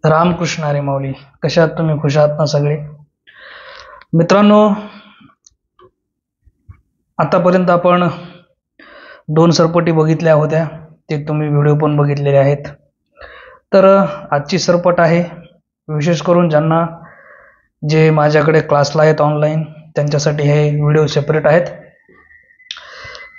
रामकृष्ण हरी माऊली. कशा आहात तुम्ही? खुश आहात ना सगळे मित्रांनो? आतापर्यंत आपण 2 सरपटी बघितल्या होत्या, ते तुम्ही व्हिडिओ पण बघितलेले आहेत. तर आजची सरपट आहे विशेष करून ज्यांना जे माझ्याकडे क्लासला आहेत ऑनलाईन, त्यांच्यासाठी हे व्हिडिओ सेपरेट आहेत.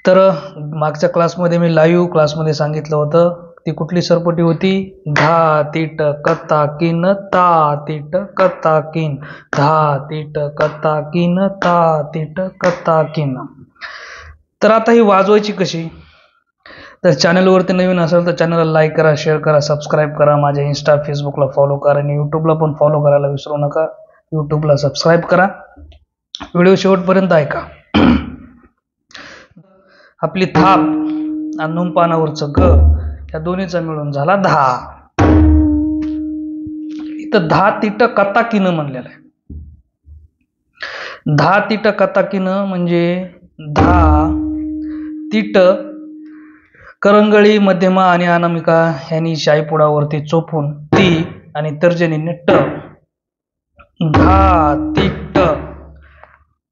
तर मागच्या क्लासमध्ये मी लाईव्ह क्लासमध्ये सांगितलं होतं, ती कुठली सरपटी होती? धा तीट कता किन ता तीट कता किन, धा तीट कता किन ता तीट कता किन. तर आता ही वाजवायची कशी? तर चॅनलवरती नवीन असेल तर चॅनलला लाईक करा, शेअर करा, सबस्क्राईब करा, माझ्या इंस्टा फेसबुकला फॉलो करा आणि यूट्यूबला पण फॉलो करायला विसरू नका. यूट्यूबला सबस्क्राईब करा. व्हिडिओ शेवटपर्यंत ऐका. आपली थाप आणि नुमपानावरचं ग या दोन्हीचा मिळून झाला 10. इथं 10 तीट कता किन म्हणलेलं आहे. 10 तीट कता किन म्हणजे 10 तीट करंगळी, मध्यमा आणि अनामिका यांनी शाईपुडावरती चोपून ती आणि तर्जनीने ट, 10 तीट.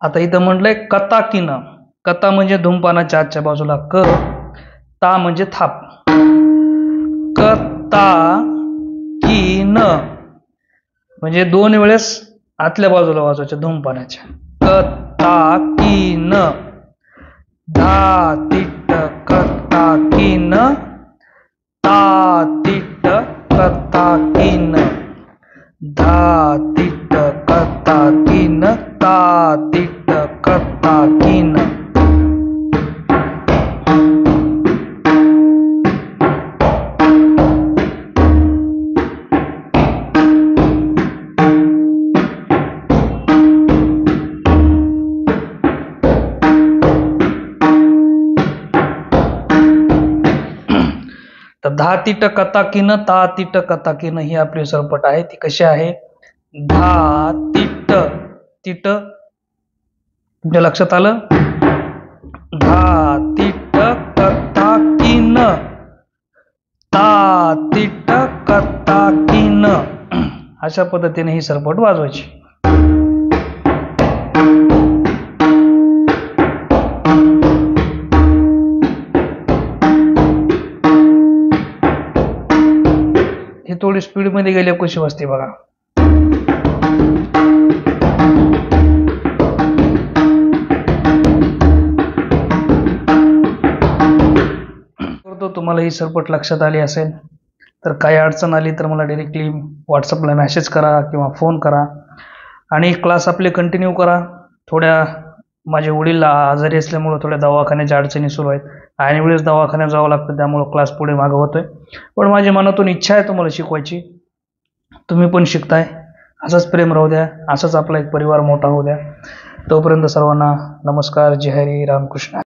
आता इथं म्हटलंय कता किन. कता म्हणजे धूमपानाच्या आजच्या बाजूला क, ता म्हणजे थाप. कता किन म्हणजे 2 वेळेस आतल्या बाजूला वाजवायच्या धूमपानाच्या. कता किन, 10 तीट कता किन, ता तीट कता किन, 10 तीट कता किन, ता तीट कता किन. तर 10 तीट कता किन, ता तीट कता किन ही आपली सरपट आहे. ती कशी आहे? 10 तीट, तीट तुमच्या लक्षात आलं? 10 तीट कता किन, ता तीट कता किन. अशा पद्धतीने ही सरपट वाजवायची. हे थोडी स्पीड मध्ये गेले कशी वाजते बघा. तुम्हाला ही सरपट लक्षात आली असेल तर काही अडचण आली तर मला डायरेक्टली व्हॉट्सअपला मेसेज करा किंवा फोन करा आणि क्लास आपले कंटिन्यू करा. थोड्या माझे वडील आजारी असल्यामुळे थोड्या दवाखान्याच्या अडचणी सुरू आहेत. आणि वेळेस दवाखान्यात जावं लागतं, त्यामुळे क्लास पुढे मागं होतोय. पण माझ्या मनातून इच्छा आहे तुम्हाला शिकवायची. तुम्ही पण शिकताय. असंच प्रेम राहू द्या, असंच आपला एक परिवार मोठा होऊ द्या. तोपर्यंत सर्वांना नमस्कार. जय हरी. रामकृष्ण.